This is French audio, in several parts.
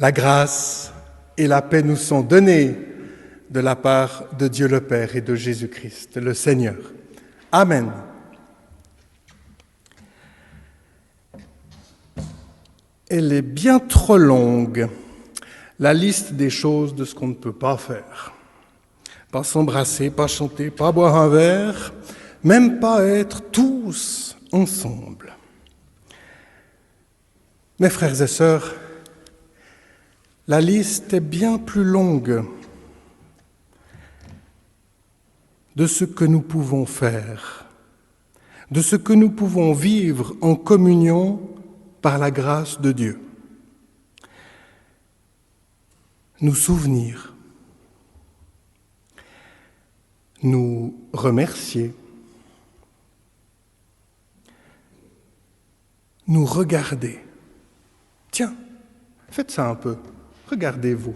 La grâce et la paix nous sont données de la part de Dieu le Père et de Jésus-Christ, le Seigneur. Amen. Elle est bien trop longue, la liste des choses de ce qu'on ne peut pas faire. Pas s'embrasser, pas chanter, pas boire un verre, même pas être tous ensemble. Mes frères et sœurs, la liste est bien plus longue de ce que nous pouvons faire, de ce que nous pouvons vivre en communion par la grâce de Dieu. Nous souvenir, nous remercier, nous regarder. Tiens, faites ça un peu, regardez-vous.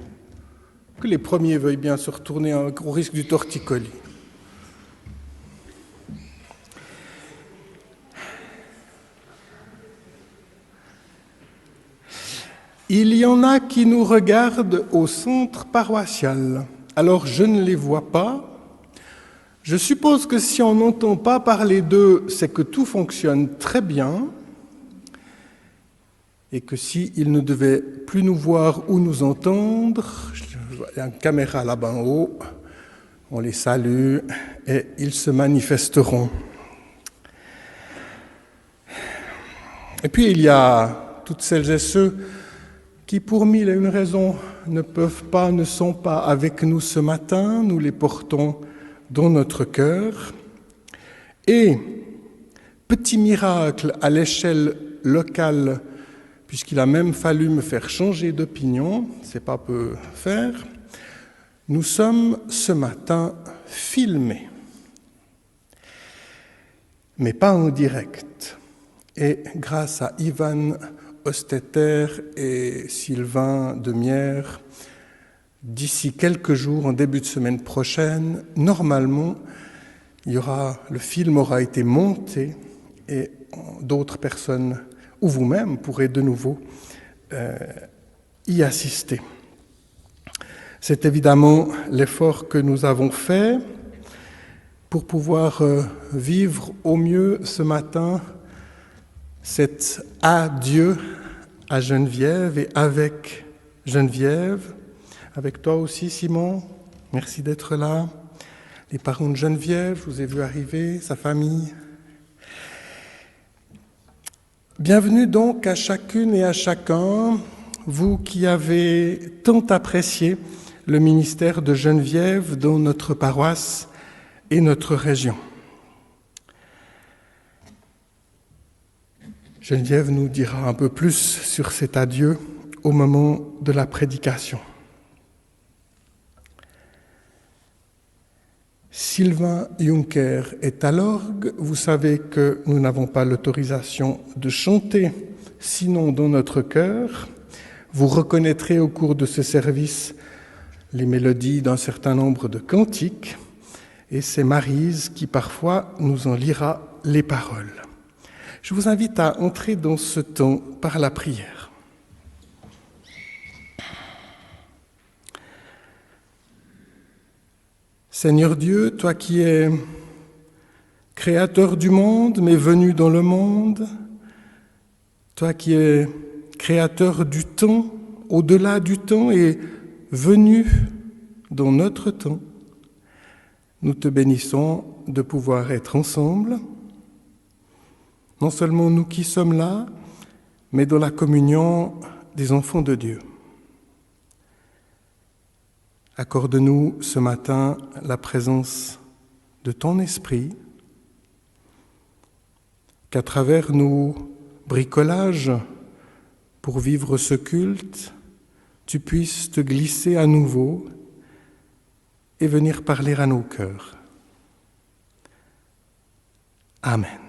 Que les premiers veuillent bien se retourner au risque du torticolis. Il y en a qui nous regardent au centre paroissial. Alors je ne les vois pas. Je suppose que si on n'entend pas parler d'eux, c'est que tout fonctionne très bien et que s'ils ne devaient plus nous voir ou nous entendre, il y a une caméra là-bas en haut, on les salue et ils se manifesteront. Et puis il y a toutes celles et ceux qui pour mille et une raisons ne sont pas avec nous ce matin, nous les portons dans notre cœur. Et, petit miracle à l'échelle locale, puisqu'il a même fallu me faire changer d'opinion, c'est pas peu faire, nous sommes ce matin filmés, mais pas en direct. Et grâce à Ivan Osteter et Sylvain Demierre, d'ici quelques jours, en début de semaine prochaine, normalement, le film aura été monté et d'autres personnes, ou vous-même, pourrez de nouveau y assister. C'est évidemment l'effort que nous avons fait pour pouvoir vivre au mieux ce matin cet adieu à Geneviève et avec Geneviève, avec toi aussi Simon, merci d'être là, les parents de Geneviève, je vous ai vu arriver, sa famille. Bienvenue donc à chacune et à chacun, vous qui avez tant apprécié le ministère de Geneviève dans notre paroisse et notre région. Geneviève nous dira un peu plus sur cet adieu au moment de la prédication. Sylvain Juncker est à l'orgue. Vous savez que nous n'avons pas l'autorisation de chanter, sinon dans notre cœur. Vous reconnaîtrez au cours de ce service les mélodies d'un certain nombre de cantiques, et c'est Maryse qui parfois nous en lira les paroles. Je vous invite à entrer dans ce temps par la prière. Seigneur Dieu, toi qui es créateur du monde, mais venu dans le monde, toi qui es créateur du temps, au-delà du temps et venu dans notre temps, nous te bénissons de pouvoir être ensemble, non seulement nous qui sommes là, mais dans la communion des enfants de Dieu. Accorde-nous ce matin la présence de ton esprit, qu'à travers nos bricolages pour vivre ce culte, tu puisses te glisser à nouveau et venir parler à nos cœurs. Amen.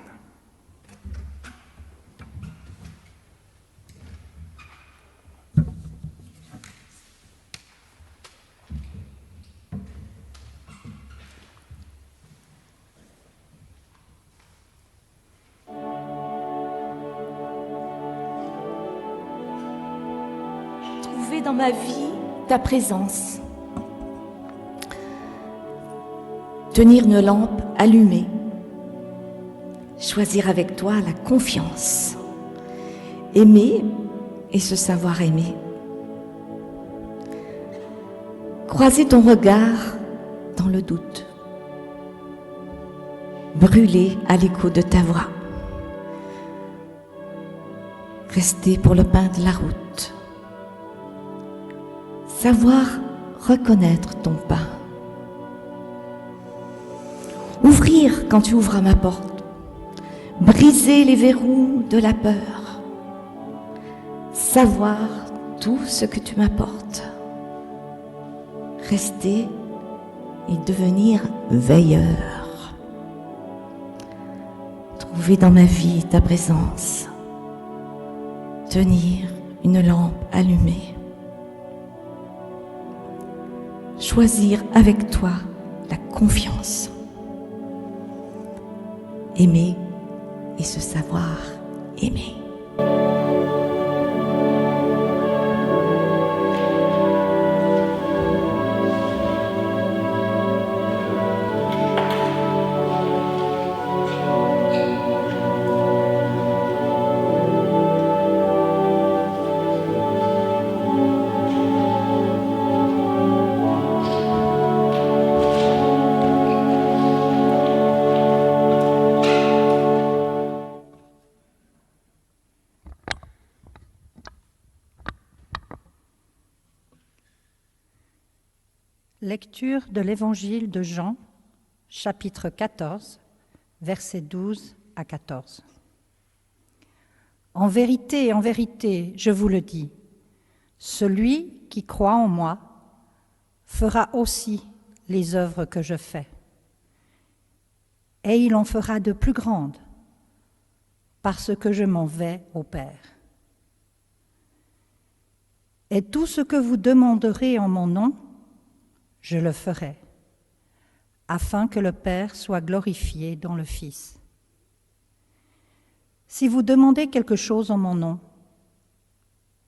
dans ma vie ta présence. Tenir une lampe allumée. Choisir avec toi la confiance. Aimer et se savoir aimer. Croiser ton regard dans le doute. Brûler à l'écho de ta voix. Rester pour le pain de la route. Savoir reconnaître ton pas. Ouvrir quand tu ouvres à ma porte. Briser les verrous de la peur. Savoir tout ce que tu m'apportes. Rester et devenir veilleur. Trouver dans ma vie ta présence. Tenir une lampe allumée. Choisir avec toi la confiance. Aimer et se savoir aimer. Lecture de l'Évangile de Jean, chapitre 14, versets 12 à 14. En vérité, je vous le dis, celui qui croit en moi fera aussi les œuvres que je fais. Et il en fera de plus grandes, parce que je m'en vais au Père. Et tout ce que vous demanderez en mon nom, je le ferai, afin que le Père soit glorifié dans le Fils. Si vous demandez quelque chose en mon nom,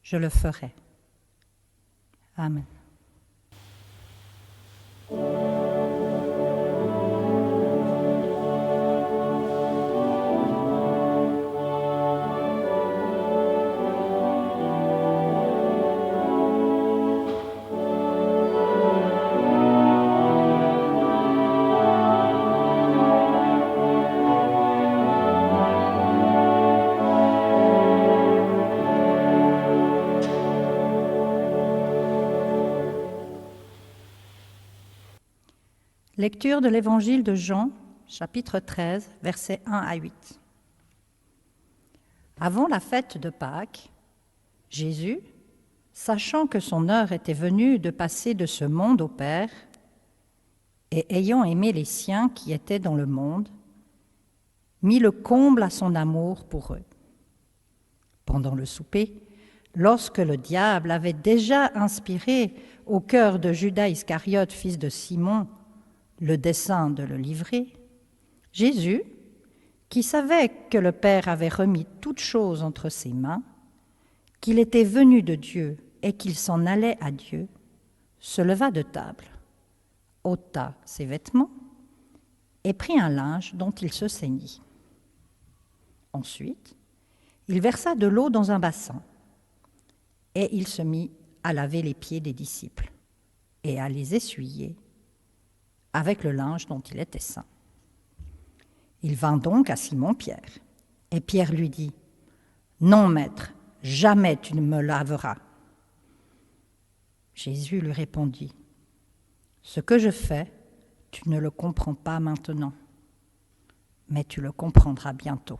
je le ferai. Amen. Lecture de l'Évangile de Jean, chapitre 13, versets 1 à 8. Avant la fête de Pâques, Jésus, sachant que son heure était venue de passer de ce monde au Père, et ayant aimé les siens qui étaient dans le monde, mit le comble à son amour pour eux. Pendant le souper, lorsque le diable avait déjà inspiré au cœur de Judas Iscariote, fils de Simon, le dessein de le livrer, Jésus, qui savait que le Père avait remis toutes choses entre ses mains, qu'il était venu de Dieu et qu'il s'en allait à Dieu, se leva de table, ôta ses vêtements et prit un linge dont il se ceignit. Ensuite, il versa de l'eau dans un bassin et il se mit à laver les pieds des disciples et à les essuyer avec le linge dont il était ceint. Il vint donc à Simon-Pierre, et Pierre lui dit : « Non, maître, jamais tu ne me laveras. » Jésus lui répondit : « Ce que je fais, tu ne le comprends pas maintenant, mais tu le comprendras bientôt. »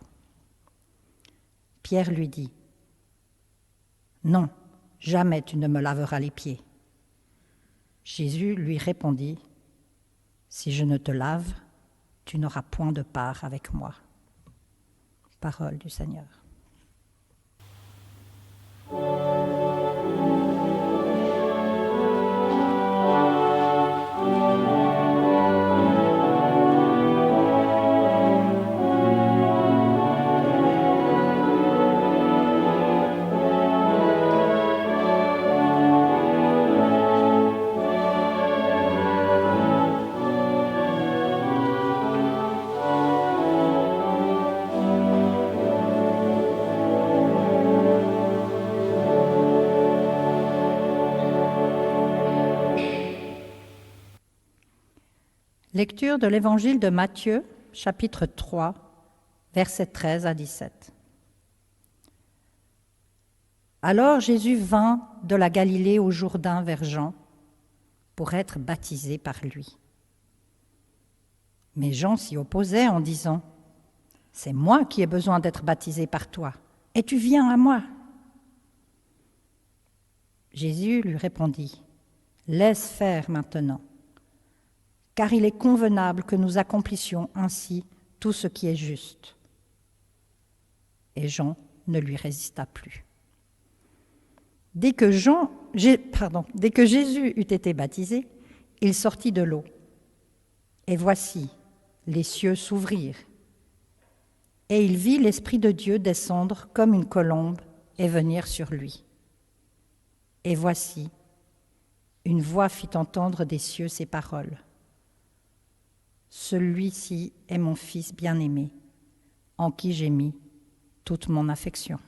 Pierre lui dit : « Non, jamais tu ne me laveras les pieds. » Jésus lui répondit : « Si je ne te lave, tu n'auras point de part avec moi. » Parole du Seigneur. Lecture de l'Évangile de Matthieu, chapitre 3, versets 13 à 17. Alors Jésus vint de la Galilée au Jourdain vers Jean pour être baptisé par lui. Mais Jean s'y opposait en disant : « C'est moi qui ai besoin d'être baptisé par toi, et tu viens à moi. » Jésus lui répondit : « Laisse faire maintenant, car il est convenable que nous accomplissions ainsi tout ce qui est juste. » Et Jean ne lui résista plus. Dès que Jésus eut été baptisé, il sortit de l'eau. Et voici, les cieux s'ouvrirent. Et il vit l'Esprit de Dieu descendre comme une colombe et venir sur lui. Et voici, une voix fit entendre des cieux ces paroles : « Celui-ci est mon Fils bien-aimé, en qui j'ai mis toute mon affection. »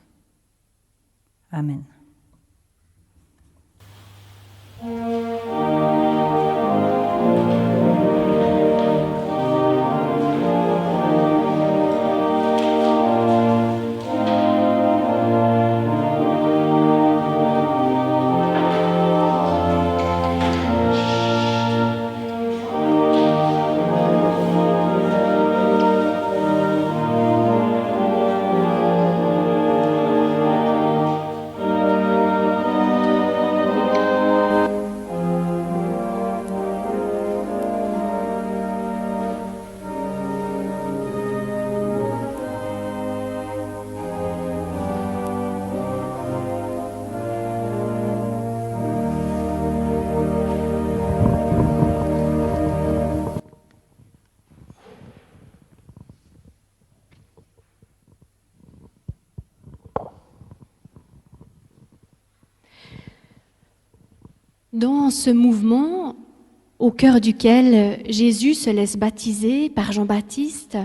Amen. Dans ce mouvement, au cœur duquel Jésus se laisse baptiser par Jean-Baptiste,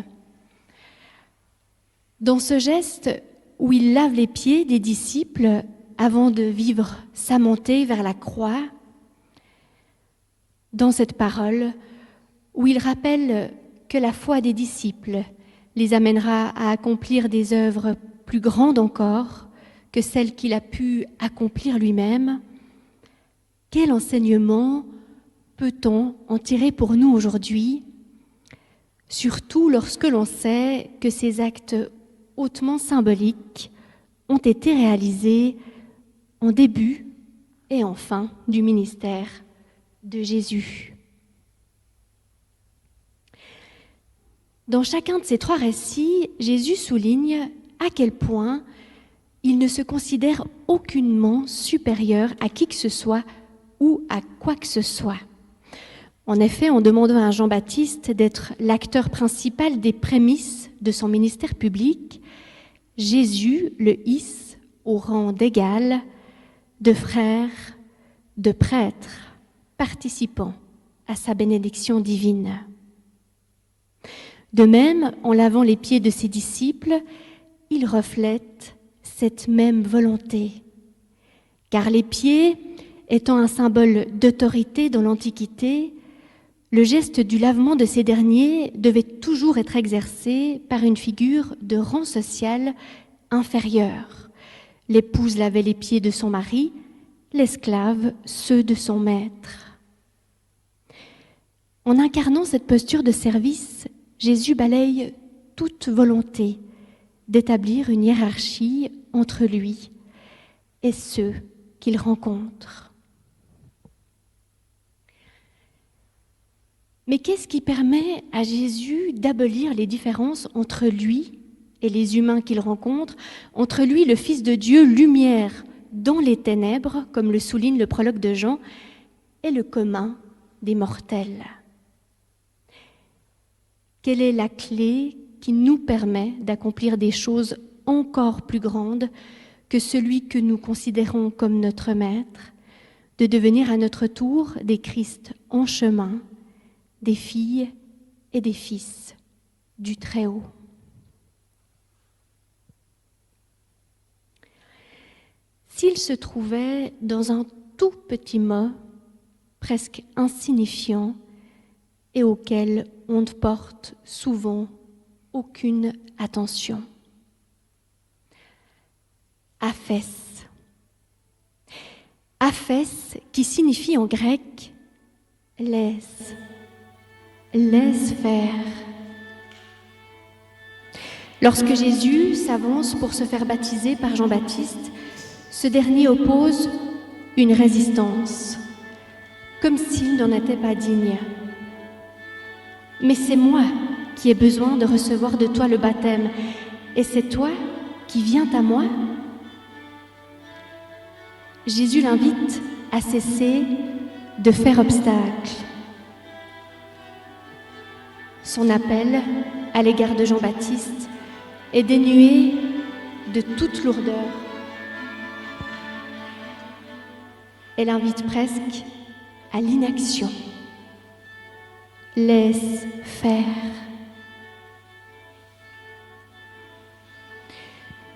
dans ce geste où il lave les pieds des disciples avant de vivre sa montée vers la croix, dans cette parole où il rappelle que la foi des disciples les amènera à accomplir des œuvres plus grandes encore que celles qu'il a pu accomplir lui-même, quel enseignement peut-on en tirer pour nous aujourd'hui, surtout lorsque l'on sait que ces actes hautement symboliques ont été réalisés en début et en fin du ministère de Jésus. Dans chacun de ces trois récits, Jésus souligne à quel point il ne se considère aucunement supérieur à qui que ce soit ou à quoi que ce soit. En effet, en demandant à Jean-Baptiste d'être l'acteur principal des prémices de son ministère public, Jésus le hisse au rang d'égal, de frère, de prêtre, participant à sa bénédiction divine. De même, en lavant les pieds de ses disciples, il reflète cette même volonté. Car les pieds, étant un symbole d'autorité dans l'Antiquité, le geste du lavement de ces derniers devait toujours être exercé par une figure de rang social inférieur. L'épouse lavait les pieds de son mari, l'esclave ceux de son maître. En incarnant cette posture de service, Jésus balaye toute volonté d'établir une hiérarchie entre lui et ceux qu'il rencontre. Mais qu'est-ce qui permet à Jésus d'abolir les différences entre lui et les humains qu'il rencontre, entre lui, le Fils de Dieu, lumière dans les ténèbres, comme le souligne le prologue de Jean, et le commun des mortels? Quelle est la clé qui nous permet d'accomplir des choses encore plus grandes que celui que nous considérons comme notre Maître, de devenir à notre tour des Christ en chemin, des filles et des fils du Très-Haut? S'il se trouvait dans un tout petit mot, presque insignifiant, et auxquels on ne porte souvent aucune attention. Aphès. Aphès qui signifie en grec laisse faire. Lorsque Jésus s'avance pour se faire baptiser par Jean-Baptiste, ce dernier oppose une résistance, comme s'il n'en était pas digne. Mais c'est moi qui ai besoin de recevoir de toi le baptême, et c'est toi qui viens à moi. Jésus l'invite à cesser de faire obstacle. Son appel à l'égard de Jean-Baptiste est dénué de toute lourdeur. Elle invite presque à l'inaction. Laisse faire.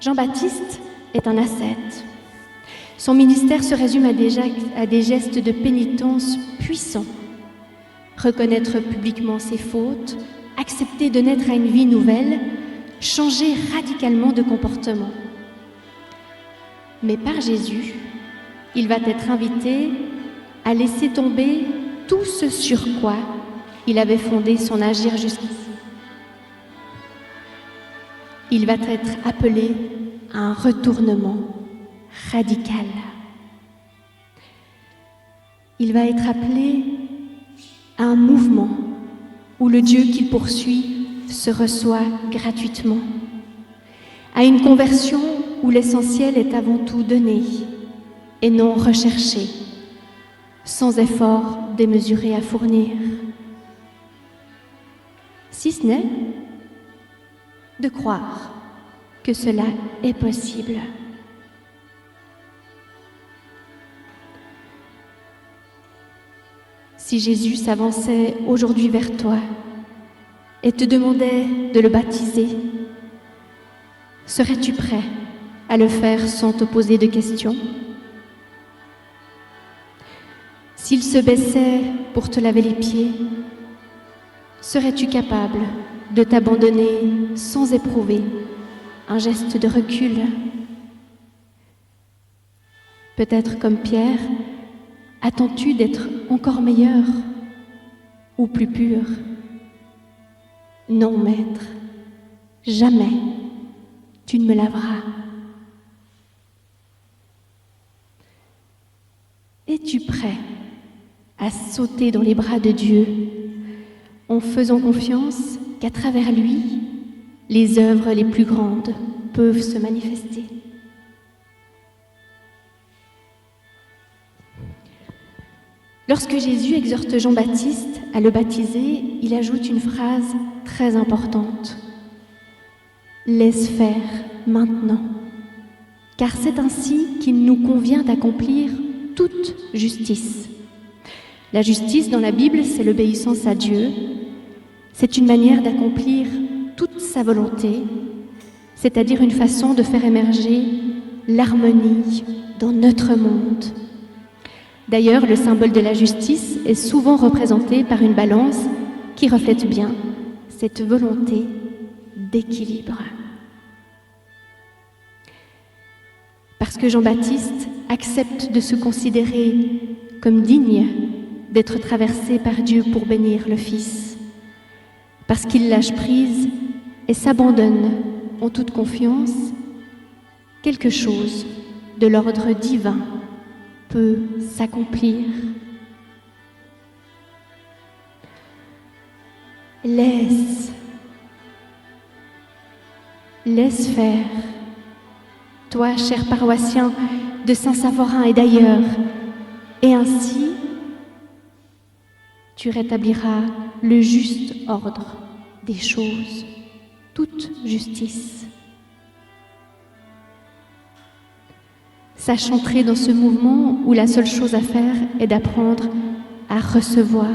Jean-Baptiste est un ascète. Son ministère se résume à des gestes de pénitence puissants. Reconnaître publiquement ses fautes, accepter de naître à une vie nouvelle, changer radicalement de comportement. Mais par Jésus, il va être invité à laisser tomber tout ce sur quoi il avait fondé son agir jusqu'ici. Il va être appelé à un retournement radical. Il va être appelé à un mouvement où le Dieu qu'il poursuit se reçoit gratuitement, à une conversion où l'essentiel est avant tout donné et non recherché, sans effort démesuré à fournir, si ce n'est de croire que cela est possible. Si Jésus s'avançait aujourd'hui vers toi et te demandait de le baptiser, serais-tu prêt à le faire sans te poser de questions? S'il se baissait pour te laver les pieds, serais-tu capable de t'abandonner sans éprouver un geste de recul? Peut-être comme Pierre, attends-tu d'être encore meilleur ou plus pur? Non, maître, jamais tu ne me laveras. Es-tu prêt à sauter dans les bras de Dieu en faisant confiance qu'à travers lui, les œuvres les plus grandes peuvent se manifester? Lorsque Jésus exhorte Jean-Baptiste à le baptiser, il ajoute une phrase très importante. Laisse faire maintenant, car c'est ainsi qu'il nous convient d'accomplir toute justice. La justice dans la Bible, c'est l'obéissance à Dieu. C'est une manière d'accomplir toute sa volonté, c'est-à-dire une façon de faire émerger l'harmonie dans notre monde. D'ailleurs, le symbole de la justice est souvent représenté par une balance qui reflète bien cette volonté d'équilibre. Parce que Jean-Baptiste accepte de se considérer comme digne d'être traversé par Dieu pour bénir le Fils, parce qu'il lâche prise et s'abandonne en toute confiance, quelque chose de l'ordre divin peut s'accomplir. Laisse faire. Toi, cher paroissien de Saint-Savarin et d'ailleurs, et ainsi, tu rétabliras le juste ordre des choses, toute justice. Sache entrer dans ce mouvement où la seule chose à faire est d'apprendre à recevoir.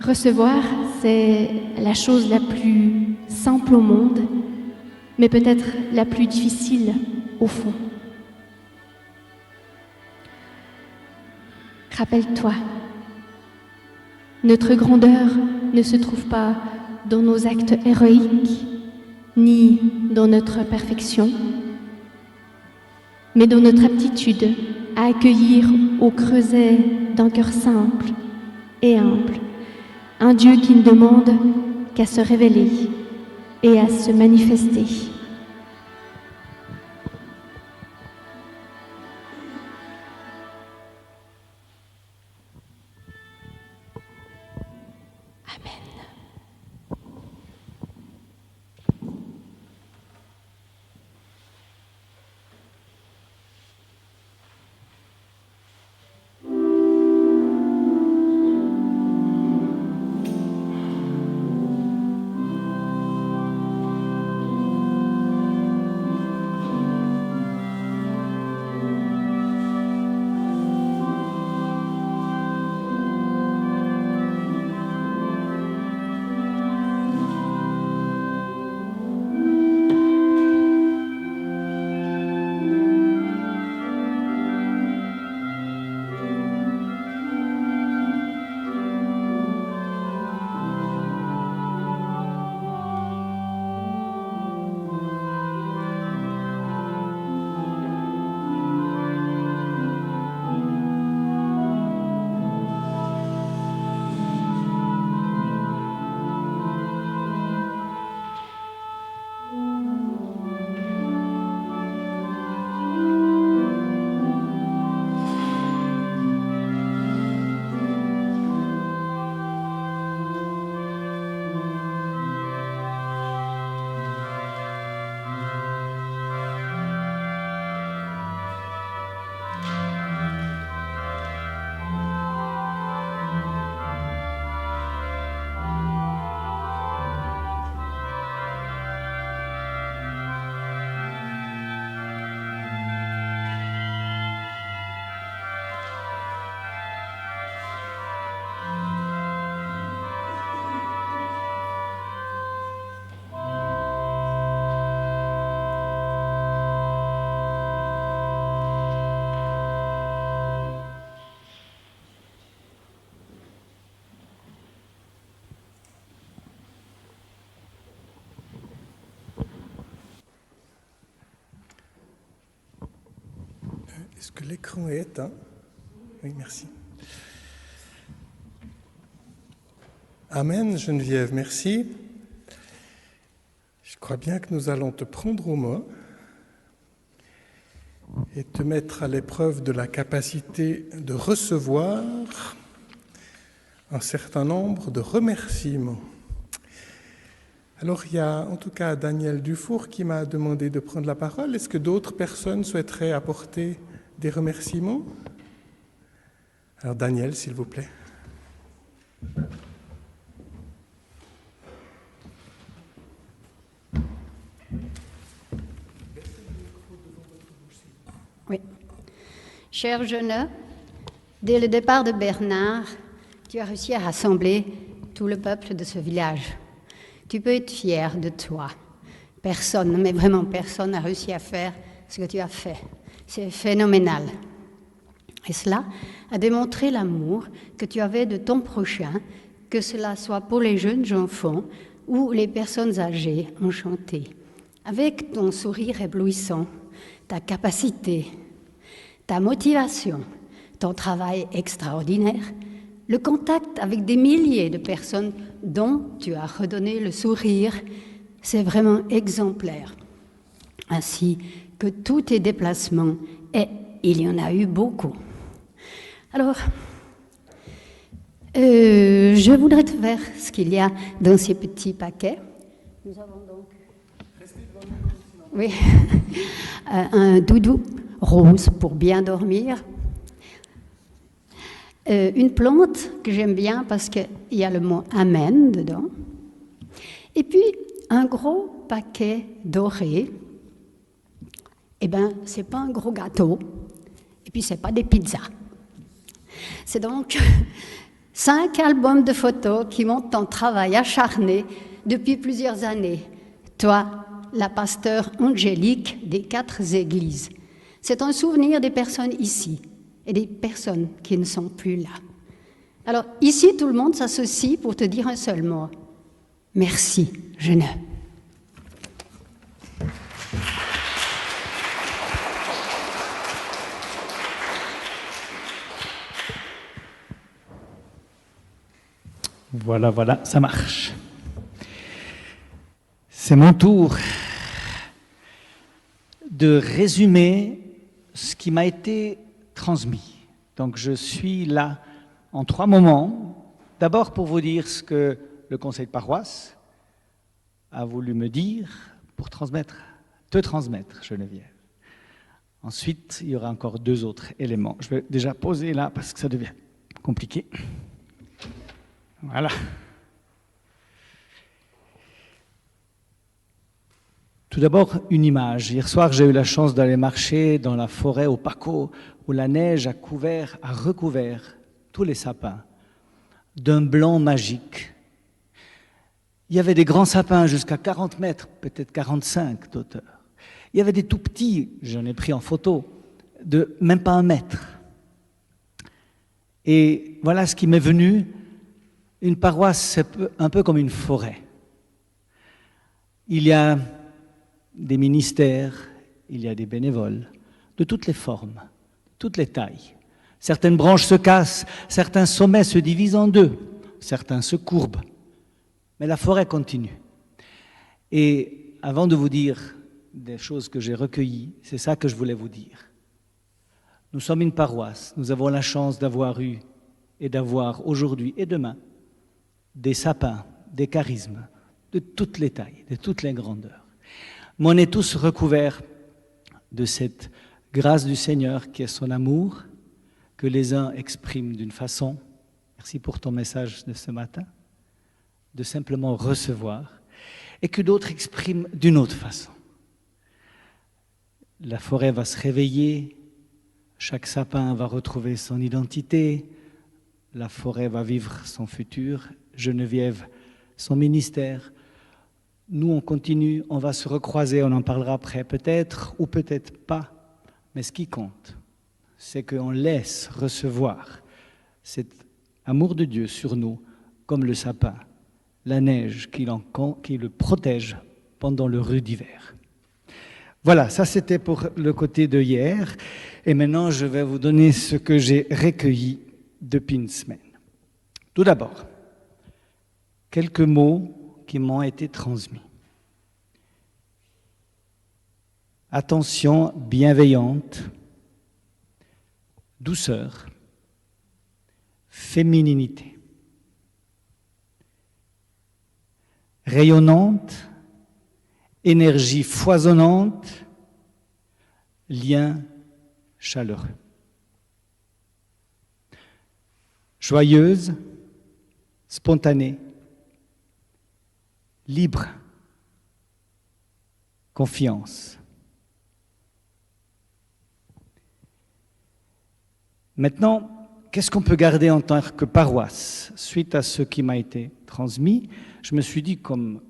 Recevoir, c'est la chose la plus simple au monde, mais peut-être la plus difficile au fond. Rappelle-toi Notre grandeur ne se trouve pas dans nos actes héroïques, ni dans notre perfection, mais dans notre aptitude à accueillir au creuset d'un cœur simple et humble un Dieu qui ne demande qu'à se révéler et à se manifester. Est-ce que l'écran est éteint? Oui, merci. Amen, Geneviève, merci. Je crois bien que nous allons te prendre au mot et te mettre à l'épreuve de la capacité de recevoir un certain nombre de remerciements. Alors, il y a en tout cas Daniel Dufour qui m'a demandé de prendre la parole. Est-ce que d'autres personnes souhaiteraient apporter des remerciements? Alors, Daniel, s'il vous plaît. Oui. Cher jeune, dès le départ de Bernard, tu as réussi à rassembler tout le peuple de ce village. Tu peux être fier de toi. Personne, mais vraiment personne n'a réussi à faire ce que tu as fait. C'est phénoménal. Et cela a démontré l'amour que tu avais de ton prochain, que cela soit pour les jeunes enfants ou les personnes âgées enchantées. Avec ton sourire éblouissant, ta capacité, ta motivation, ton travail extraordinaire, le contact avec des milliers de personnes dont tu as redonné le sourire, c'est vraiment exemplaire. Ainsi que tous tes déplacements, et il y en a eu beaucoup. Alors, je voudrais te faire ce qu'il y a dans ces petits paquets. Nous avons donc... Oui, un doudou rose pour bien dormir. Une plante que j'aime bien parce qu'il y a le mot « Amen » dedans. Et puis, un gros paquet doré. Eh bien, ce n'est pas un gros gâteau. Et puis, ce n'est pas des pizzas. C'est donc 5 albums de photos qui montrent ton travail acharné depuis plusieurs années. Toi, la pasteur Angélique des 4 églises. C'est un souvenir des personnes ici et des personnes qui ne sont plus là. Alors ici, tout le monde s'associe pour te dire un seul mot. Merci, jeune. Voilà, voilà, ça marche. C'est mon tour de résumer ce qui m'a été transmis. Donc je suis là en 3 moments. D'abord pour vous dire ce que le conseil de paroisse a voulu me dire pour te transmettre, Geneviève. Ensuite, il y aura encore 2 autres éléments. Je vais déjà poser là parce que ça devient compliqué. Voilà. Tout d'abord, une image. Hier soir, j'ai eu la chance d'aller marcher dans la forêt au Paco, où la neige a recouvert tous les sapins d'un blanc magique. Il y avait des grands sapins jusqu'à 40 mètres, peut-être 45 d'auteur. Il y avait des tout petits, j'en ai pris en photo, de même pas 1 mètre. Et voilà ce qui m'est venu. Une paroisse, c'est un peu comme une forêt. Il y a des ministères, il y a des bénévoles, de toutes les formes, toutes les tailles. Certaines branches se cassent, certains sommets se divisent en 2, certains se courbent. Mais la forêt continue. Et avant de vous dire des choses que j'ai recueillies, c'est ça que je voulais vous dire. Nous sommes une paroisse, nous avons la chance d'avoir eu et d'avoir aujourd'hui et demain des sapins, des charismes, de toutes les tailles, de toutes les grandeurs. Mais on est tous recouverts de cette grâce du Seigneur qui est son amour, que les uns expriment d'une façon, merci pour ton message de ce matin, de simplement recevoir, et que d'autres expriment d'une autre façon. La forêt va se réveiller, chaque sapin va retrouver son identité, la forêt va vivre son futur, Geneviève son ministère. Nous, on continue, on va se recroiser, on en parlera après peut-être ou peut-être pas. Mais ce qui compte, c'est qu'on laisse recevoir cet amour de Dieu sur nous comme le sapin, la neige qui le protège pendant le rude hiver. Voilà, ça c'était pour le côté de hier. Et maintenant, je vais vous donner ce que j'ai recueilli depuis une semaine. Tout d'abord, quelques mots qui m'ont été transmis. Attention bienveillante, douceur, fémininité. Rayonnante, énergie foisonnante, lien chaleureux. Joyeuse, spontanée, libre, confiance. Maintenant, qu'est-ce qu'on peut garder en tant que paroisse? Suite à ce qui m'a été transmis, je me suis dit comme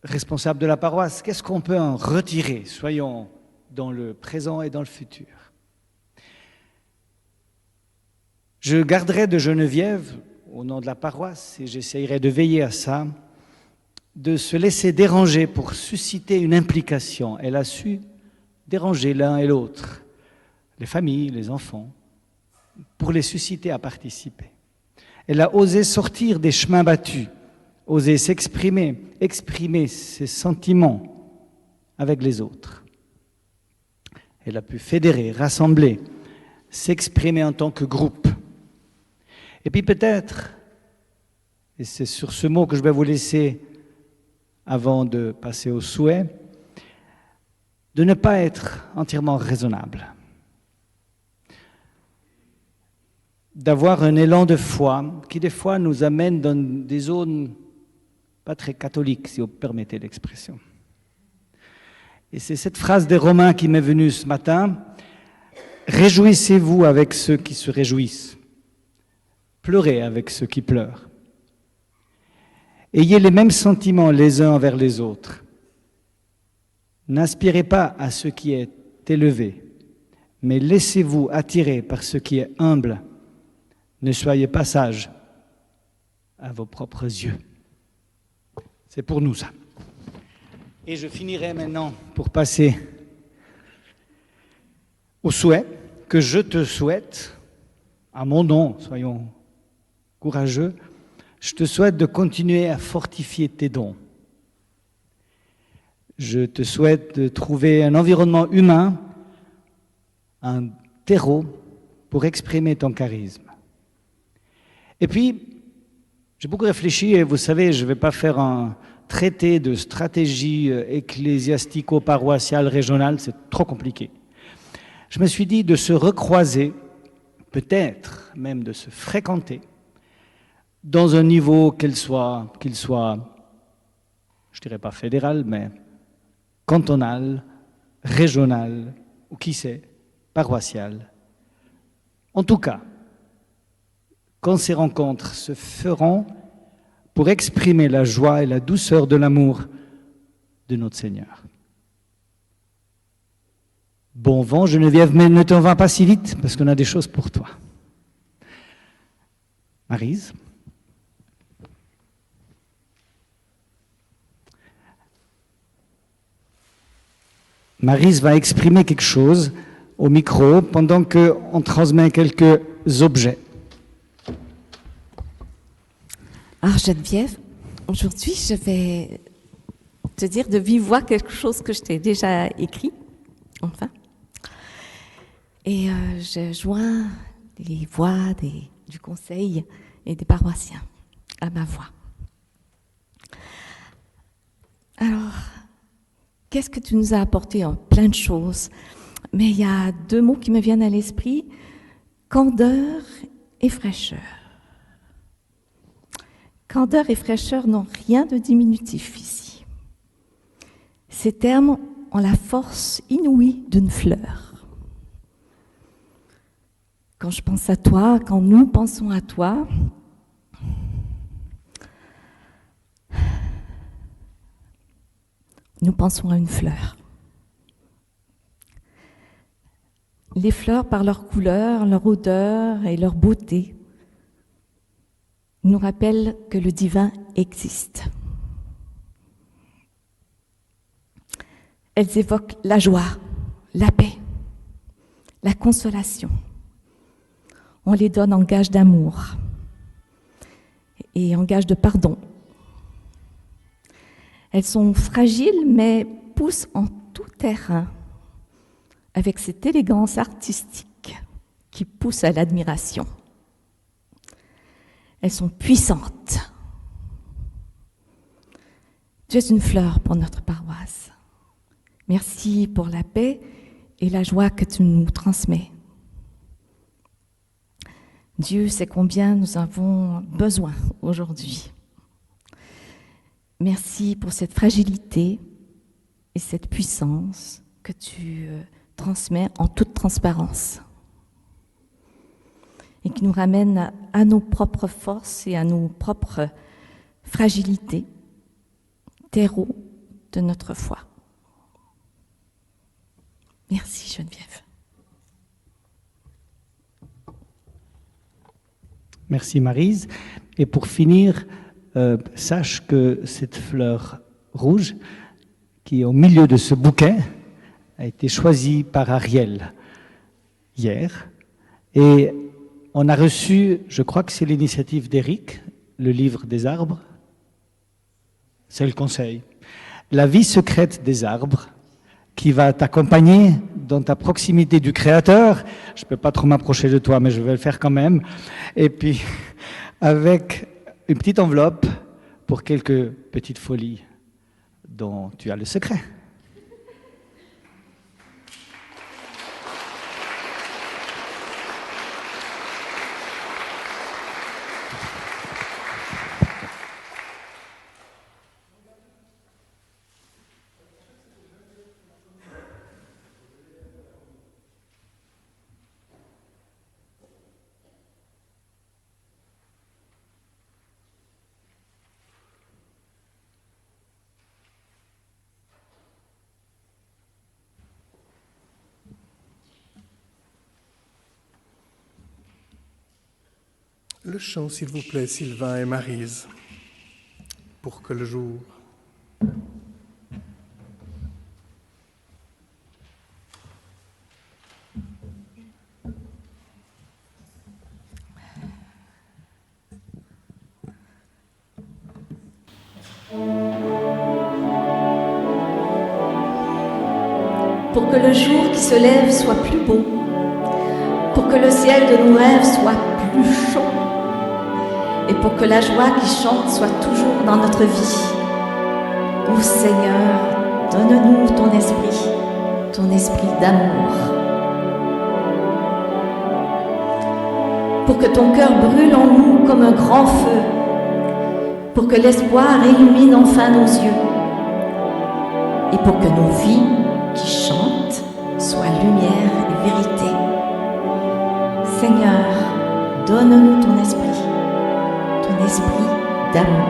responsable de la paroisse, qu'est-ce qu'on peut en retirer? Soyons dans le présent et dans le futur. Je garderai de Geneviève, au nom de la paroisse, et j'essayerai de veiller à ça, de se laisser déranger pour susciter une implication. Elle a su déranger l'un et l'autre, les familles, les enfants, pour les susciter à participer. Elle a osé sortir des chemins battus, osé s'exprimer, exprimer ses sentiments avec les autres. Elle a pu fédérer, rassembler, s'exprimer en tant que groupe. Et puis peut-être, et c'est sur ce mot que je vais vous laisser avant de passer au souhait, de ne pas être entièrement raisonnable. D'avoir un élan de foi qui des fois nous amène dans des zones pas très catholiques, si vous permettez l'expression. Et c'est cette phrase des Romains qui m'est venue ce matin. Réjouissez-vous avec ceux qui se réjouissent. Pleurez avec ceux qui pleurent. Ayez les mêmes sentiments les uns envers les autres. N'aspirez pas à ce qui est élevé, mais laissez-vous attirer par ce qui est humble. Ne soyez pas sages à vos propres yeux. C'est pour nous ça. Et je finirai maintenant pour passer au souhait que je te souhaite, à mon nom, soyons courageux, je te souhaite de continuer à fortifier tes dons. Je te souhaite de trouver un environnement humain, un terreau pour exprimer ton charisme. Et puis, j'ai beaucoup réfléchi et vous savez, je ne vais pas faire un traité de stratégie ecclésiastico-paroissiale régionale, c'est trop compliqué. Je me suis dit de se recroiser, peut-être même de se fréquenter, dans un niveau qu'il soit, je dirais pas fédéral, mais cantonal, régional, ou qui sait, paroissial. En tout cas, quand ces rencontres se feront pour exprimer la joie et la douceur de l'amour de notre Seigneur. Bon vent, Geneviève, mais ne t'en va pas si vite, parce qu'on a des choses pour toi. Maryse. Maryse va exprimer quelque chose au micro pendant qu'on transmet quelques objets. Alors Geneviève, aujourd'hui je vais te dire de vive voix quelque chose que je t'ai déjà écrit, enfin. Et je joins les voix du conseil et des paroissiens à ma voix. Alors, qu'est-ce que tu nous as apporté? Plein de choses, mais il y a 2 mots qui me viennent à l'esprit, candeur et fraîcheur. Candeur et fraîcheur n'ont rien de diminutif ici. Ces termes ont la force inouïe d'une fleur. Quand je pense à toi, quand nous pensons à toi, nous pensons à une fleur. Les fleurs, par leur couleur, leur odeur et leur beauté, nous rappellent que le divin existe. Elles évoquent la joie, la paix, la consolation. On les donne en gage d'amour et en gage de pardon. Elles sont fragiles mais poussent en tout terrain avec cette élégance artistique qui pousse à l'admiration. Elles sont puissantes. Tu es une fleur pour notre paroisse. Merci pour la paix et la joie que tu nous transmets. Dieu sait combien nous avons besoin aujourd'hui. Merci pour cette fragilité et cette puissance que tu transmets en toute transparence et qui nous ramène à nos propres forces et à nos propres fragilités, terreau de notre foi. Merci Geneviève. Merci Maryse. Et pour finir, sache que cette fleur rouge qui est au milieu de ce bouquet a été choisie par Ariel hier. Et on a reçu, je crois que c'est l'initiative d'Éric, le livre des arbres. C'est le conseil. La vie secrète des arbres qui va t'accompagner dans ta proximité du Créateur. Je ne peux pas trop m'approcher de toi, mais je vais le faire quand même. Et puis, avec une petite enveloppe pour quelques petites folies dont tu as le secret. Le chant, s'il vous plaît, Sylvain et Maryse, pour que le jour... Pour que le jour qui se lève soit plus beau, pour que le ciel de nos rêves soit plus chaud, et pour que la joie qui chante soit toujours dans notre vie. Ô Seigneur, donne-nous ton esprit d'amour. Pour que ton cœur brûle en nous comme un grand feu, pour que l'espoir illumine enfin nos yeux, et pour que nos vies qui chantent soient lumière et vérité. Seigneur, donne-nous ton esprit d'amour.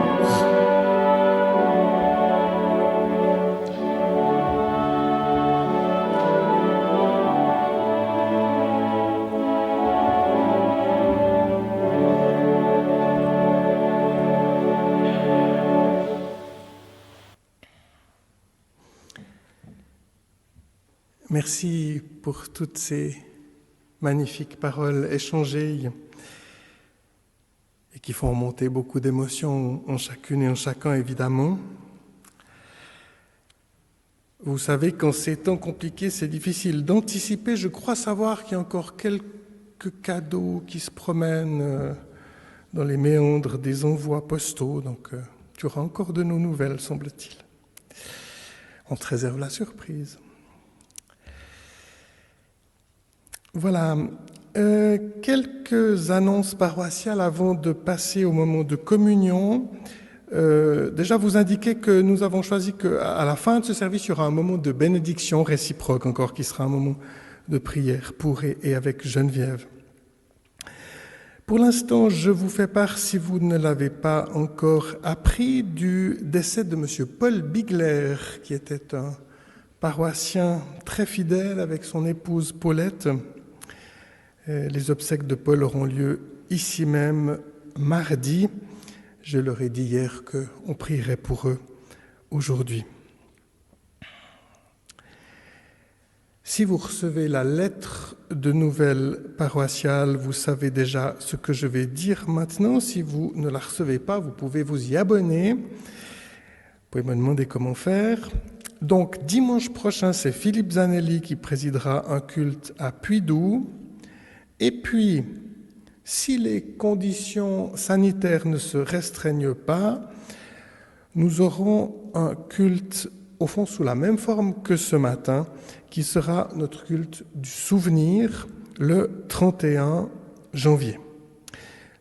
Merci pour toutes ces magnifiques paroles échangées et qui font remonter beaucoup d'émotions en chacune et en chacun, évidemment. Vous savez, quand ces temps compliqués, c'est difficile d'anticiper. Je crois savoir qu'il y a encore quelques cadeaux qui se promènent dans les méandres des envois postaux. Donc, tu auras encore de nos nouvelles, semble-t-il. On te réserve la surprise. Voilà, quelques annonces paroissiales avant de passer au moment de communion. Déjà vous indiquer que nous avons choisi qu'à la fin de ce service, il y aura un moment de bénédiction réciproque encore, qui sera un moment de prière pour et avec Geneviève. Pour l'instant, je vous fais part, si vous ne l'avez pas encore appris, du décès de M. Paul Bigler, qui était un paroissien très fidèle avec son épouse Paulette. Les obsèques de Paul auront lieu ici même mardi. Je leur ai dit hier qu'on prierait pour eux aujourd'hui. Si vous recevez la lettre de nouvelles paroissiales, vous savez déjà ce que je vais dire maintenant. Si vous ne la recevez pas, vous pouvez vous y abonner. Vous pouvez me demander comment faire. Donc, dimanche prochain, c'est Philippe Zanelli qui présidera un culte à Puydou. Et puis, si les conditions sanitaires ne se restreignent pas, nous aurons un culte, au fond, sous la même forme que ce matin, qui sera notre culte du souvenir, le 31 janvier.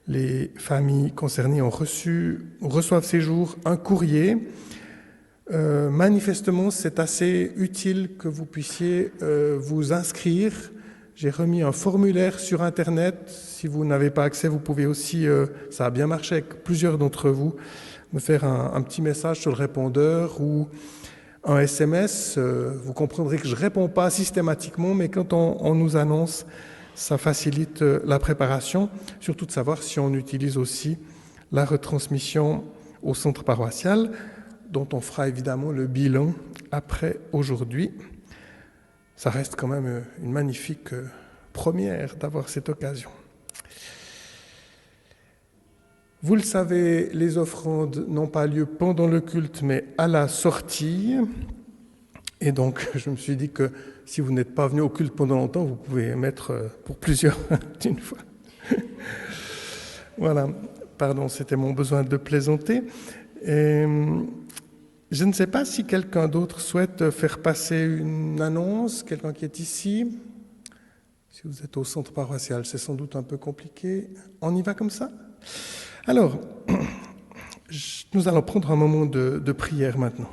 Les familles concernées reçoivent ces jours un courrier. Manifestement, c'est assez utile que vous puissiez vous inscrire. J'ai remis un formulaire sur Internet. Si vous n'avez pas accès, vous pouvez aussi, ça a bien marché avec plusieurs d'entre vous, me faire un petit message sur le répondeur ou un SMS. Vous comprendrez que je ne réponds pas systématiquement, mais quand on nous annonce, ça facilite la préparation, surtout de savoir si on utilise aussi la retransmission au centre paroissial, dont on fera évidemment le bilan après aujourd'hui. Ça reste quand même une magnifique première d'avoir cette occasion. Vous le savez, les offrandes n'ont pas lieu pendant le culte, mais à la sortie. Et donc, je me suis dit que si vous n'êtes pas venu au culte pendant longtemps, vous pouvez mettre pour plusieurs d'une fois. Voilà, pardon, c'était mon besoin de plaisanter. Et je ne sais pas si quelqu'un d'autre souhaite faire passer une annonce, quelqu'un qui est ici. Si vous êtes au centre paroissial, c'est sans doute un peu compliqué. On y va comme ça ? Alors, nous allons prendre un moment de prière maintenant.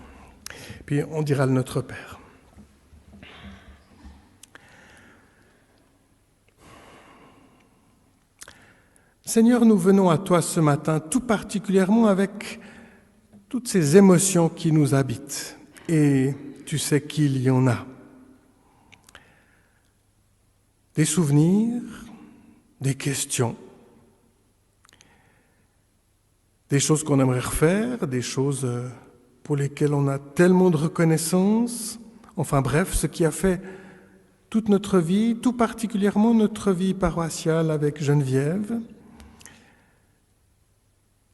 Puis on dira le Notre Père. Seigneur, nous venons à toi ce matin, tout particulièrement avec toutes ces émotions qui nous habitent. Et tu sais qu'il y en a. Des souvenirs, des questions, des choses qu'on aimerait refaire, des choses pour lesquelles on a tellement de reconnaissance, enfin bref, ce qui a fait toute notre vie, tout particulièrement notre vie paroissiale avec Geneviève.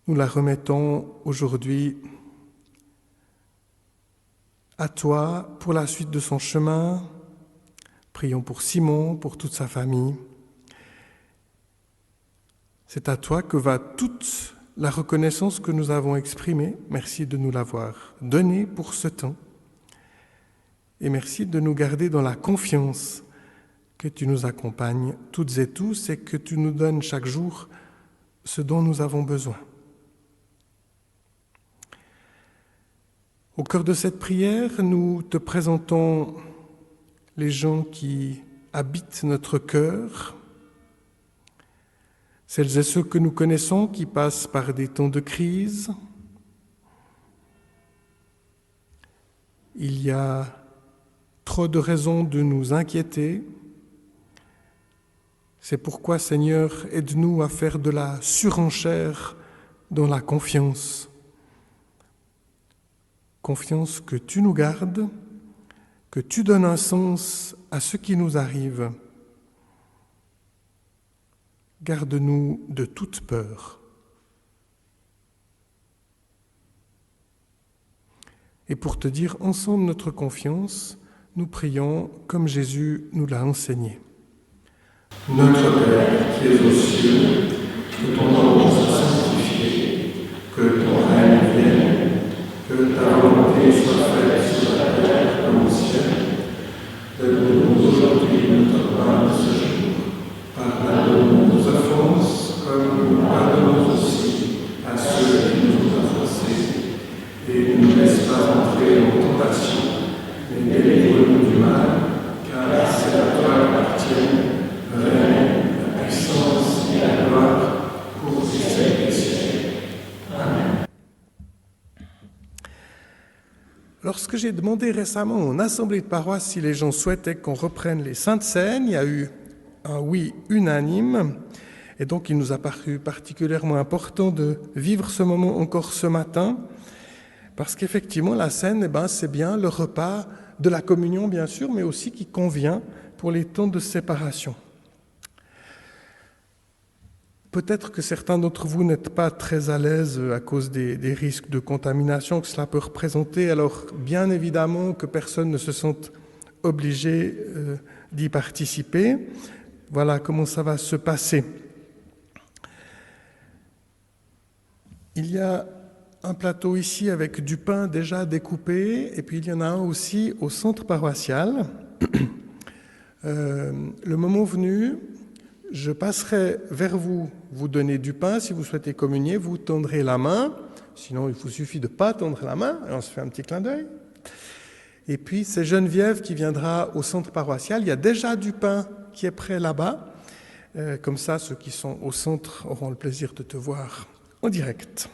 Nous la remettons aujourd'hui à toi pour la suite de son chemin. Prions pour Simon, pour toute sa famille. C'est à toi que va toute la reconnaissance que nous avons exprimée. Merci de nous l'avoir donnée pour ce temps. Et merci de nous garder dans la confiance que tu nous accompagnes toutes et tous et que tu nous donnes chaque jour ce dont nous avons besoin. Au cœur de cette prière, nous te présentons les gens qui habitent notre cœur, celles et ceux que nous connaissons qui passent par des temps de crise. Il y a trop de raisons de nous inquiéter. C'est pourquoi, Seigneur, aide-nous à faire de la surenchère dans la confiance. Confiance que tu nous gardes, que tu donnes un sens à ce qui nous arrive. Garde-nous de toute peur. Et pour te dire ensemble notre confiance, nous prions comme Jésus nous l'a enseigné. Notre Père qui es aux cieux, que ton nom soit sanctifié, que ton règne vienne, que ta volonté soit faite sur la terre comme au ciel. Donne-nous aujourd'hui notre pain de ce jour. Pardonne-nous nos offenses, comme nous pardonnons aussi à ceux qui nous ont offensés. Et ne nous laisse pas entrer en tentation, mais délivre-nous du mal, car c'est à toi qu'appartiennent le règne, la puissance et la gloire pour les siècles des siècles. Amen. Lorsque j'ai demandé récemment en assemblée de paroisse si les gens souhaitaient qu'on reprenne les Saintes Scènes, il y a eu un oui unanime. Et donc il nous a paru particulièrement important de vivre ce moment encore ce matin, parce qu'effectivement la scène, c'est bien le repas de la communion bien sûr, mais aussi qui convient pour les temps de séparation. Peut-être que certains d'entre vous n'êtes pas très à l'aise à cause des risques de contamination que cela peut représenter. Alors, bien évidemment, que personne ne se sente obligé d'y participer. Voilà comment ça va se passer. Il y a un plateau ici avec du pain déjà découpé, et puis il y en a un aussi au centre paroissial. Le moment venu, je passerai vers vous, vous donner du pain. Si vous souhaitez communier, vous tendrez la main. Sinon, il vous suffit de ne pas tendre la main, et on se fait un petit clin d'œil. Et puis, c'est Geneviève qui viendra au centre paroissial. Il y a déjà du pain qui est prêt là-bas. Comme ça, ceux qui sont au centre auront le plaisir de te voir en direct.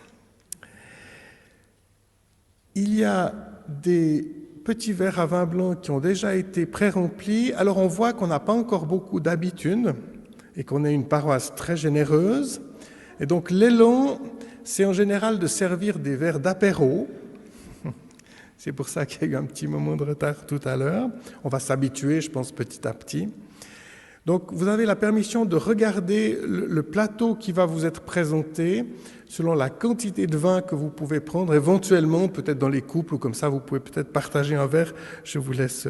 Il y a des petits verres à vin blanc qui ont déjà été pré-remplis. Alors, on voit qu'on n'a pas encore beaucoup d'habitude et qu'on est une paroisse très généreuse. Et donc, l'élan, c'est en général de servir des verres d'apéro. C'est pour ça qu'il y a eu un petit moment de retard tout à l'heure. On va s'habituer, je pense, petit à petit. Donc, vous avez la permission de regarder le plateau qui va vous être présenté selon la quantité de vin que vous pouvez prendre, éventuellement, peut-être dans les couples ou comme ça, vous pouvez peut-être partager un verre. Je vous laisse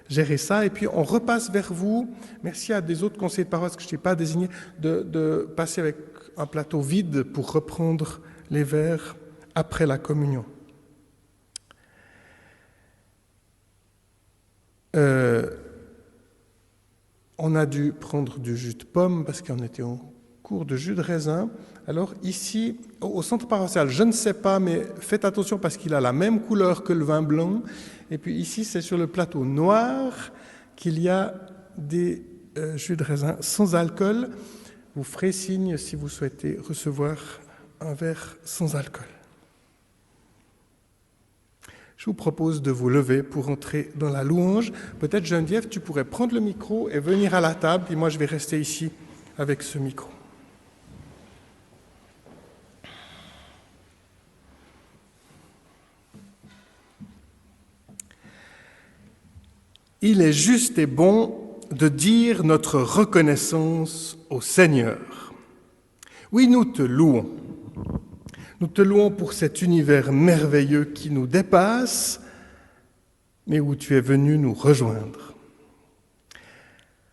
gérer ça. Et puis, on repasse vers vous. Merci à des autres conseillers de paroisse que je n'ai pas désignés de passer avec un plateau vide pour reprendre les verres après la communion. On a dû prendre du jus de pomme parce qu'on était en cours de jus de raisin. Alors ici, au centre paroissial, je ne sais pas, mais faites attention parce qu'il a la même couleur que le vin blanc. Et puis ici, c'est sur le plateau noir qu'il y a des jus de raisin sans alcool. Vous ferez signe si vous souhaitez recevoir un verre sans alcool. Je vous propose de vous lever pour entrer dans la louange. Peut-être, Geneviève, tu pourrais prendre le micro et venir à la table, et moi je vais rester ici avec ce micro. il est juste et bon de dire notre reconnaissance au Seigneur. Oui, nous te louons. Nous te louons pour cet univers merveilleux qui nous dépasse, mais où tu es venu nous rejoindre.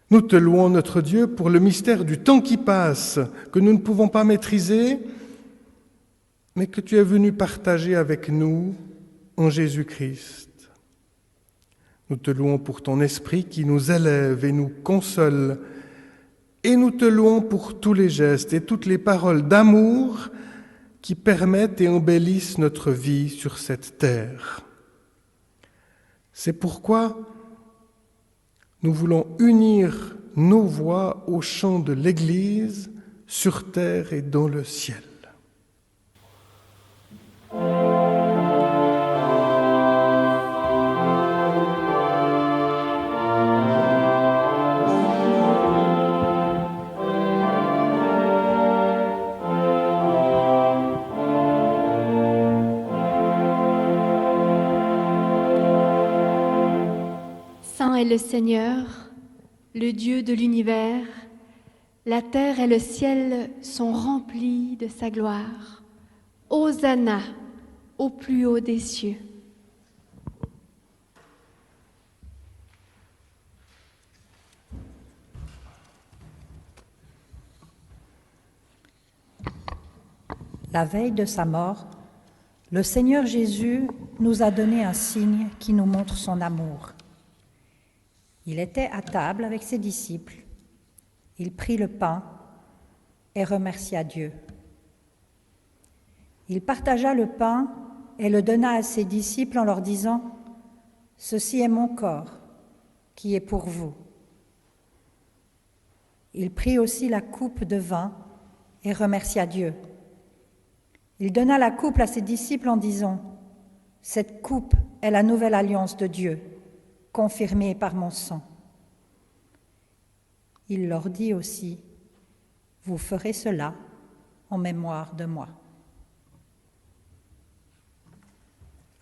Nous te louons, notre Dieu, pour le mystère du temps qui passe, que nous ne pouvons pas maîtriser, mais que tu es venu partager avec nous en Jésus-Christ. Nous te louons pour ton esprit qui nous élève et nous console, et nous te louons pour tous les gestes et toutes les paroles d'amour qui permettent et embellissent notre vie sur cette terre. C'est pourquoi nous voulons unir nos voix au chant de l'Église sur terre et dans le ciel. Saint est le Seigneur, le Dieu de l'univers. La terre et le ciel sont remplis de sa gloire. Hosanna au plus haut des cieux. La veille de sa mort, le Seigneur Jésus nous a donné un signe qui nous montre son amour. Il était à table avec ses disciples. Il prit le pain et remercia Dieu. Il partagea le pain et le donna à ses disciples en leur disant « Ceci est mon corps qui est pour vous ». Il prit aussi la coupe de vin et remercia Dieu. Il donna la coupe à ses disciples en disant « Cette coupe est la nouvelle alliance de Dieu, confirmée par mon sang. » Il leur dit aussi « Vous ferez cela en mémoire de moi. »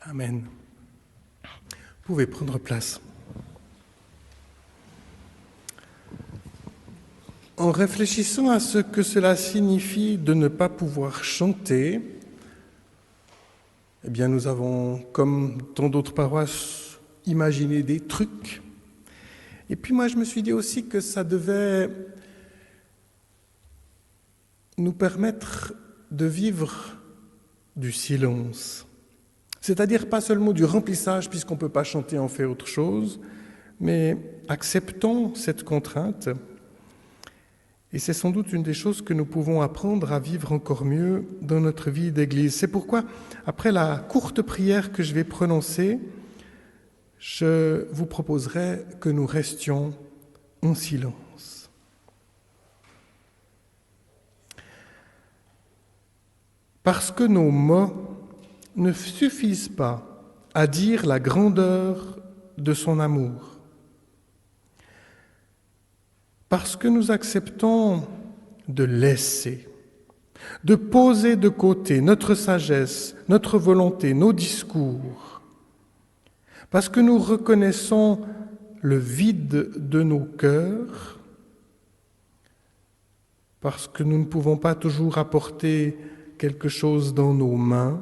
Amen. Vous pouvez prendre place. En réfléchissant à ce que cela signifie de ne pas pouvoir chanter, eh bien nous avons, comme dans d'autres paroisses, imaginé des trucs. Et puis moi, je me suis dit aussi que ça devait nous permettre de vivre du silence. C'est-à-dire pas seulement du remplissage, puisqu'on ne peut pas chanter, on fait autre chose, mais acceptons cette contrainte. Et c'est sans doute une des choses que nous pouvons apprendre à vivre encore mieux dans notre vie d'Église. C'est pourquoi, après la courte prière que je vais prononcer, je vous proposerai que nous restions en silence. Parce que nos mots ne suffisent pas à dire la grandeur de son amour. Parce que nous acceptons de laisser, de poser de côté notre sagesse, notre volonté, nos discours, parce que nous reconnaissons le vide de nos cœurs, parce que nous ne pouvons pas toujours apporter quelque chose dans nos mains,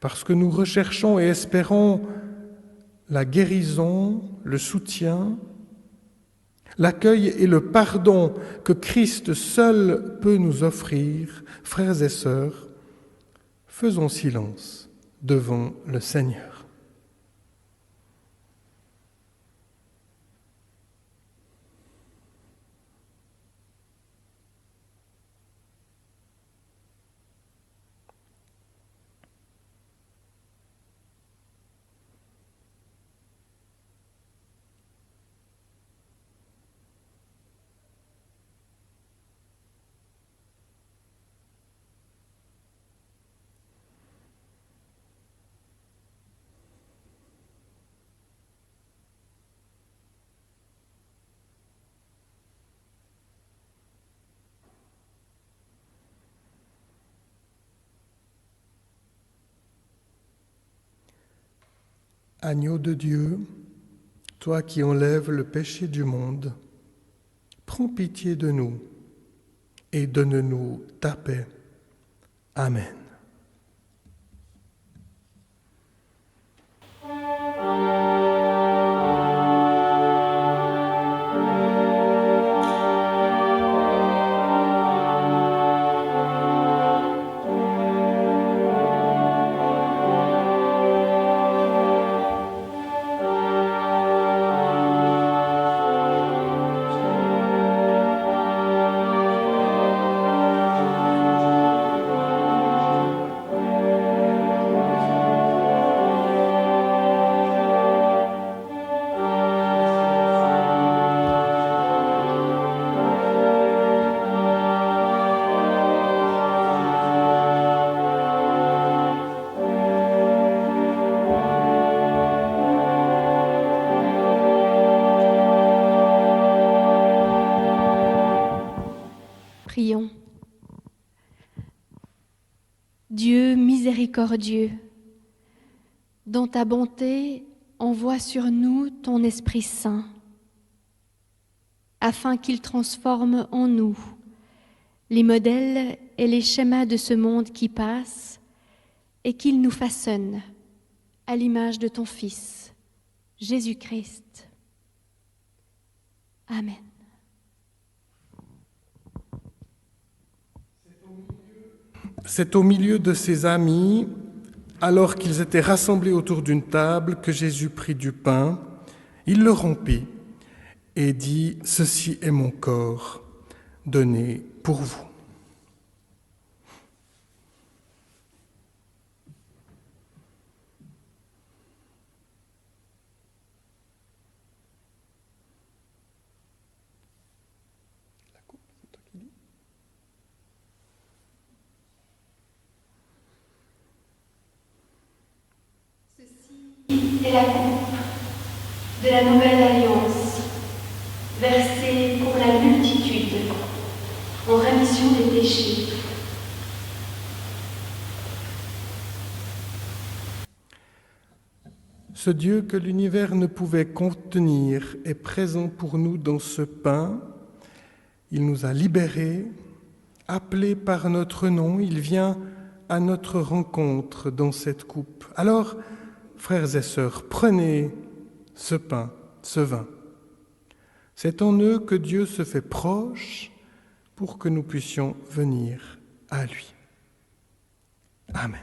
parce que nous recherchons et espérons la guérison, le soutien, l'accueil et le pardon que Christ seul peut nous offrir, frères et sœurs, faisons silence devant le Seigneur. Agneau de Dieu, toi qui enlèves le péché du monde, prends pitié de nous et donne-nous ta paix. Amen. Prions. Dieu miséricordieux, dans ta bonté, envoie sur nous ton Esprit Saint, afin qu'il transforme en nous les modèles et les schémas de ce monde qui passe et qu'il nous façonne à l'image de ton Fils, Jésus-Christ. Amen. C'est au milieu de ses amis, alors qu'ils étaient rassemblés autour d'une table, que Jésus prit du pain, il le rompit et dit « Ceci est mon corps, donné pour vous. » C'est la coupe de la nouvelle alliance, versée pour la multitude en rémission des péchés. Ce Dieu que l'univers ne pouvait contenir est présent pour nous dans ce pain. Il nous a libérés, appelés par notre nom. Il vient à notre rencontre dans cette coupe. Alors, frères et sœurs, prenez ce pain, ce vin. C'est en eux que Dieu se fait proche pour que nous puissions venir à lui. Amen.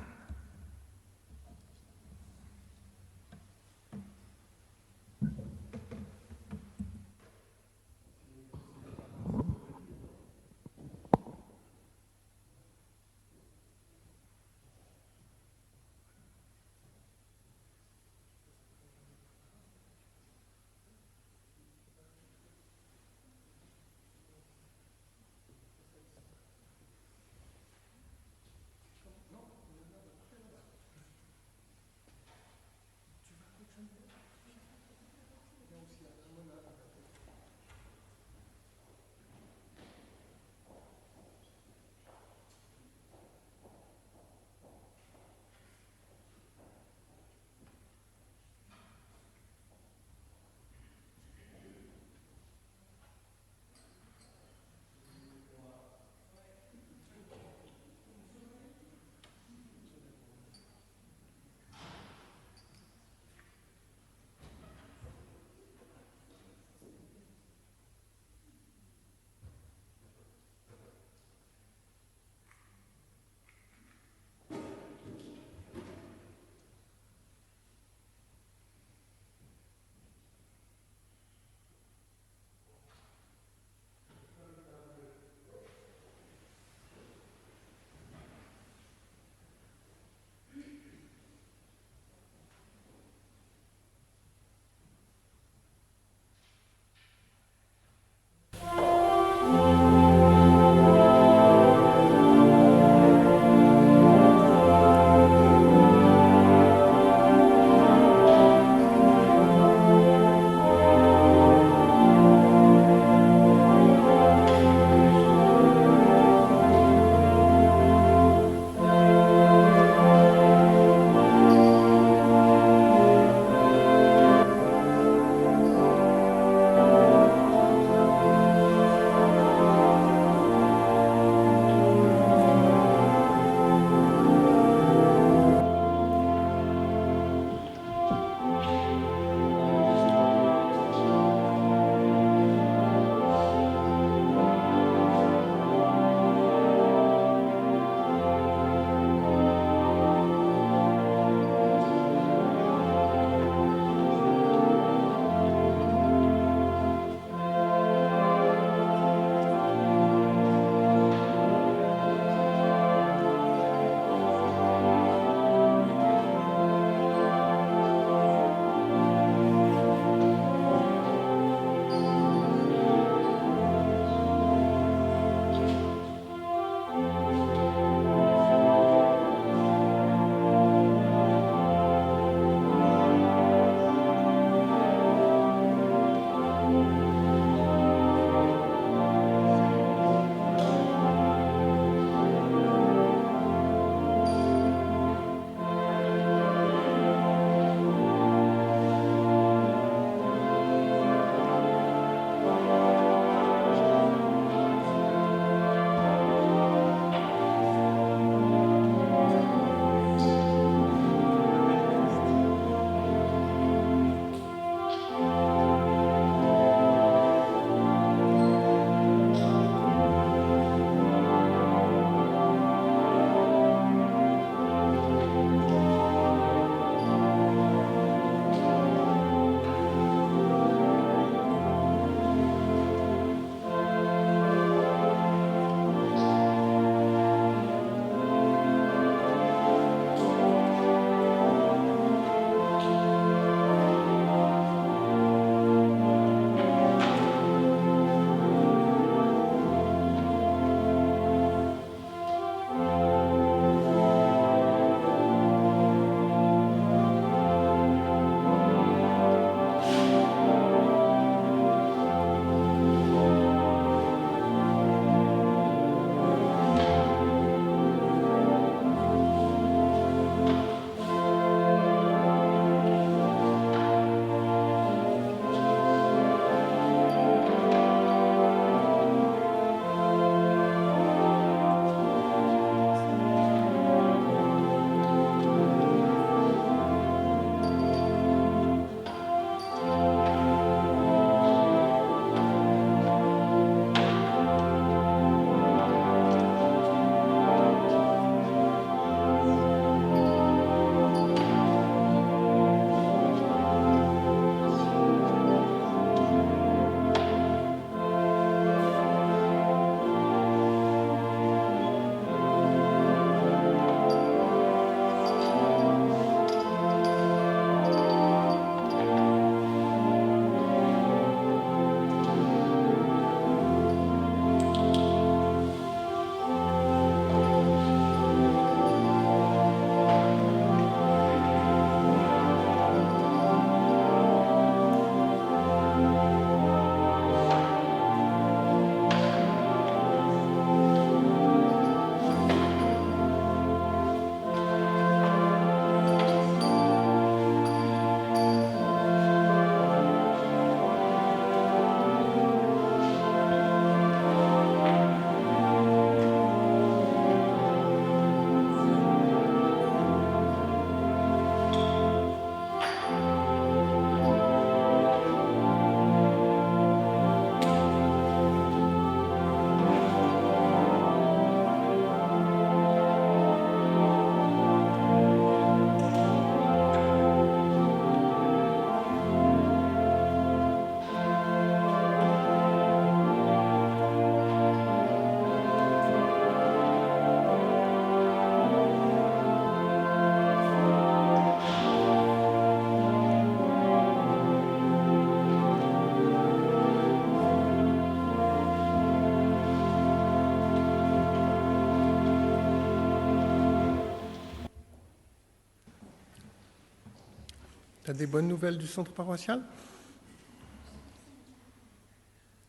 Tu as des bonnes nouvelles du centre paroissial?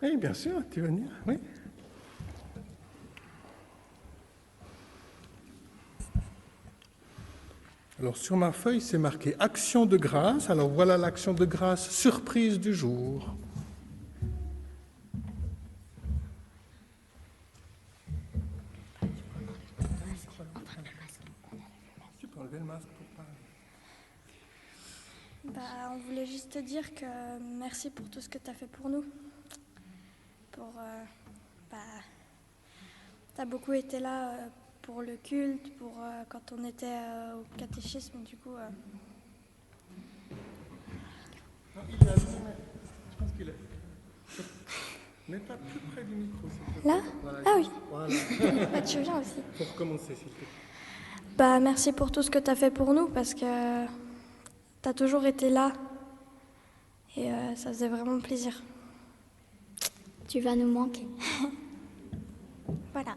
Oui, bien sûr, tu veux venir, oui. Alors sur ma feuille, c'est marqué action de grâce. Alors voilà l'action de grâce surprise du jour. Tu peux enlever le masque pour parler. On voulait juste te dire que merci pour tout ce que tu as fait pour nous. Tu as beaucoup été là pour le culte, pour quand on était au catéchisme, du coup. Non, il est allumé, mais je pense qu'il est. Mets-toi plus près du micro, s'il te plaît. Là? Voilà, Ah oui. Voilà. Tu viens aussi. Pour recommencer, s'il te plaît. Merci pour tout ce que tu as fait pour nous, parce que tu as toujours été là. Et ça faisait vraiment plaisir. Tu vas nous manquer. Voilà.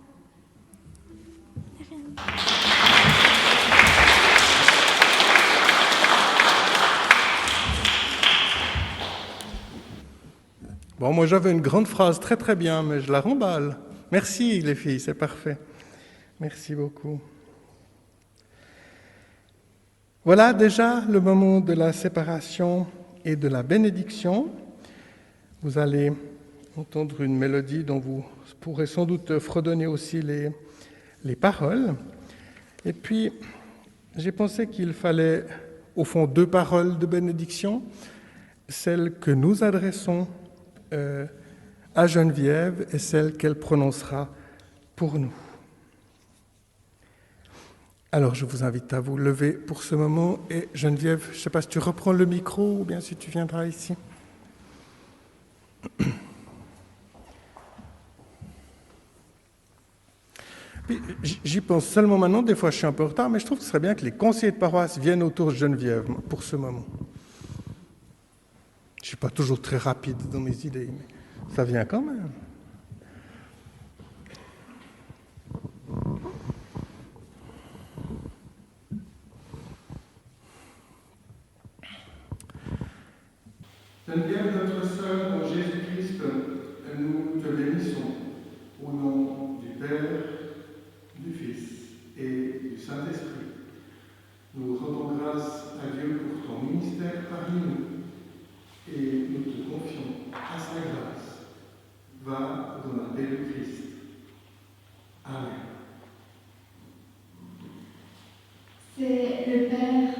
Bon, moi j'avais une grande phrase très très bien, mais je la remballe. Merci les filles, c'est parfait. Merci beaucoup. Voilà déjà le moment de la séparation et de la bénédiction. Vous allez entendre une mélodie dont vous pourrez sans doute fredonner aussi les paroles. Et puis, j'ai pensé qu'il fallait au fond deux paroles de bénédiction, celle que nous adressons à Geneviève et celle qu'elle prononcera pour nous. Alors, je vous invite à vous lever pour ce moment. Et Geneviève, je ne sais pas si tu reprends le micro ou bien si tu viendras ici. J'y pense seulement maintenant, des fois je suis un peu en retard, mais je trouve que ce serait bien que les conseillers de paroisse viennent autour de Geneviève pour ce moment. Je ne suis pas toujours très rapide dans mes idées, mais ça vient quand même. Geneviève, notre sœur en Jésus-Christ, nous te bénissons au nom du Père, du Fils et du Saint-Esprit. Nous rendons grâce à Dieu pour ton ministère parmi nous et nous te confions à sa grâce. Va dans la paix de Christ. Amen. C'est le Père,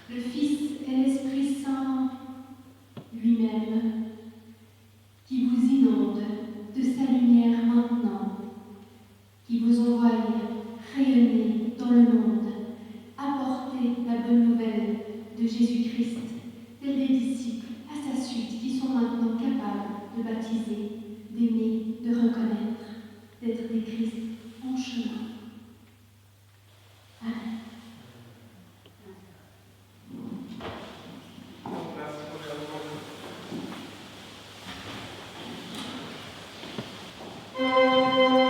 le Fils et l'Esprit Saint lui-même qui vous inonde de sa lumière maintenant, qui vous envoie rayonner dans le monde, apporter la bonne nouvelle de Jésus-Christ, tels des disciples à sa suite qui sont maintenant capables de baptiser, d'aimer, de reconnaître, d'être des Christ en chemin. Amen. Merci.